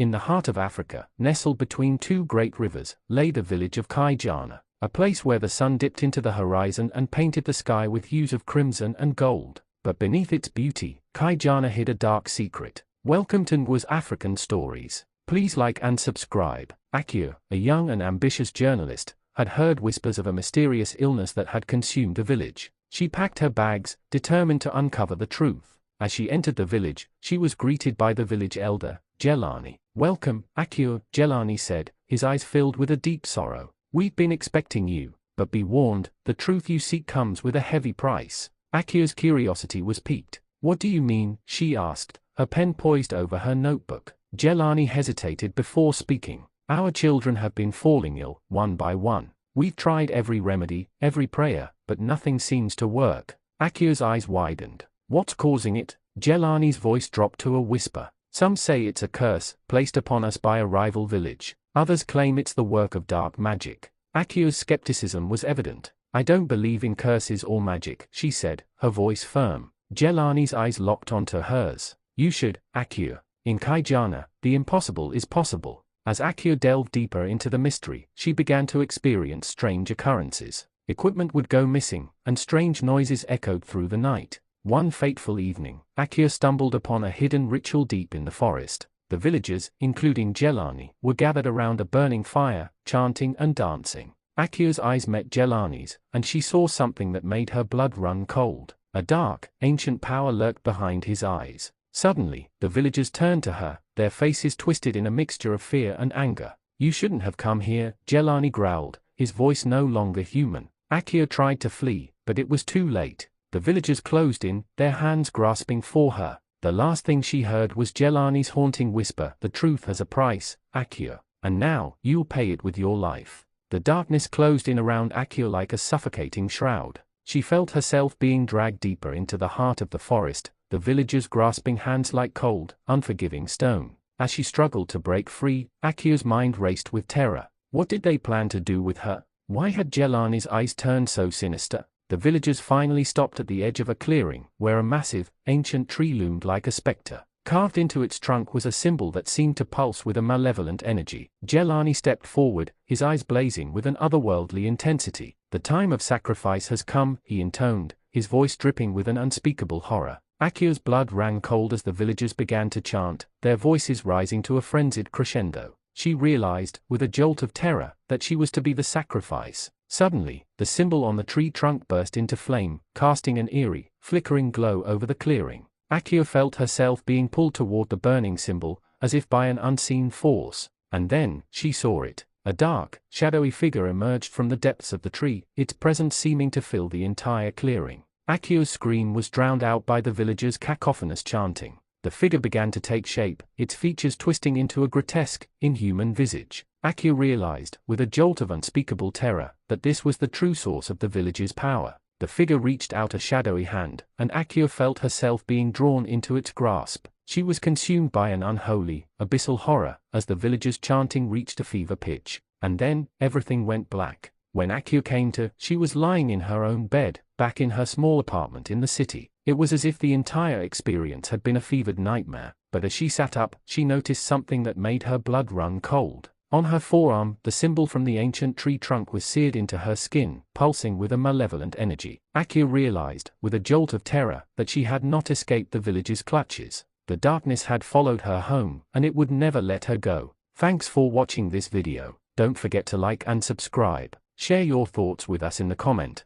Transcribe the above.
In the heart of Africa, nestled between two great rivers, lay the village of Kijana, a place where the sun dipped into the horizon and painted the sky with hues of crimson and gold. But beneath its beauty, Kijana hid a dark secret. Welcome to Ngua's African Stories. Please like and subscribe. Akua, a young and ambitious journalist, had heard whispers of a mysterious illness that had consumed the village. She packed her bags, determined to uncover the truth. As she entered the village, she was greeted by the village elder, Jelani. "Welcome, Akua," Jelani said, his eyes filled with a deep sorrow. "We've been expecting you, but be warned, the truth you seek comes with a heavy price." Akua's curiosity was piqued. "What do you mean?" she asked, her pen poised over her notebook. Jelani hesitated before speaking. "Our children have been falling ill, one by one. We've tried every remedy, every prayer, but nothing seems to work." Akua's eyes widened. "What's causing it?" Jelani's voice dropped to a whisper. "Some say it's a curse, placed upon us by a rival village. Others claim it's the work of dark magic." Akua's skepticism was evident. "I don't believe in curses or magic," she said, her voice firm. Jelani's eyes locked onto hers. "You should, Akua. In Kijana, the impossible is possible." As Akua delved deeper into the mystery, she began to experience strange occurrences. Equipment would go missing, and strange noises echoed through the night. One fateful evening, Akua stumbled upon a hidden ritual deep in the forest. The villagers, including Jelani, were gathered around a burning fire, chanting and dancing. Akua's eyes met Jelani's, and she saw something that made her blood run cold. A dark, ancient power lurked behind his eyes. Suddenly, the villagers turned to her, their faces twisted in a mixture of fear and anger. "You shouldn't have come here," Jelani growled, his voice no longer human. Akua tried to flee, but it was too late. The villagers closed in, their hands grasping for her. The last thing she heard was Jelani's haunting whisper, "The truth has a price, Akua, and now, you'll pay it with your life." The darkness closed in around Akua like a suffocating shroud. She felt herself being dragged deeper into the heart of the forest, the villagers grasping hands like cold, unforgiving stone. As she struggled to break free, Akua's mind raced with terror. What did they plan to do with her? Why had Jelani's eyes turned so sinister? The villagers finally stopped at the edge of a clearing, where a massive, ancient tree loomed like a specter. Carved into its trunk was a symbol that seemed to pulse with a malevolent energy. Jelani stepped forward, his eyes blazing with an otherworldly intensity. "The time of sacrifice has come," he intoned, his voice dripping with an unspeakable horror. Akua's blood ran cold as the villagers began to chant, their voices rising to a frenzied crescendo. She realized, with a jolt of terror, that she was to be the sacrifice. Suddenly, the symbol on the tree trunk burst into flame, casting an eerie, flickering glow over the clearing. Akua felt herself being pulled toward the burning symbol, as if by an unseen force. And then, she saw it. A dark, shadowy figure emerged from the depths of the tree, its presence seeming to fill the entire clearing. Akua's scream was drowned out by the villagers' cacophonous chanting. The figure began to take shape, its features twisting into a grotesque, inhuman visage. Akua realized, with a jolt of unspeakable terror, that this was the true source of the village's power. The figure reached out a shadowy hand, and Akua felt herself being drawn into its grasp. She was consumed by an unholy, abyssal horror, as the villagers' chanting reached a fever pitch. And then, everything went black. When Akua came to, she was lying in her own bed, back in her small apartment in the city. It was as if the entire experience had been a fevered nightmare, but as she sat up, she noticed something that made her blood run cold. On her forearm, the symbol from the ancient tree trunk was seared into her skin, pulsing with a malevolent energy. Akua realized, with a jolt of terror, that she had not escaped the village's clutches. The darkness had followed her home, and it would never let her go. Thanks for watching this video. Don't forget to like and subscribe. Share your thoughts with us in the comment.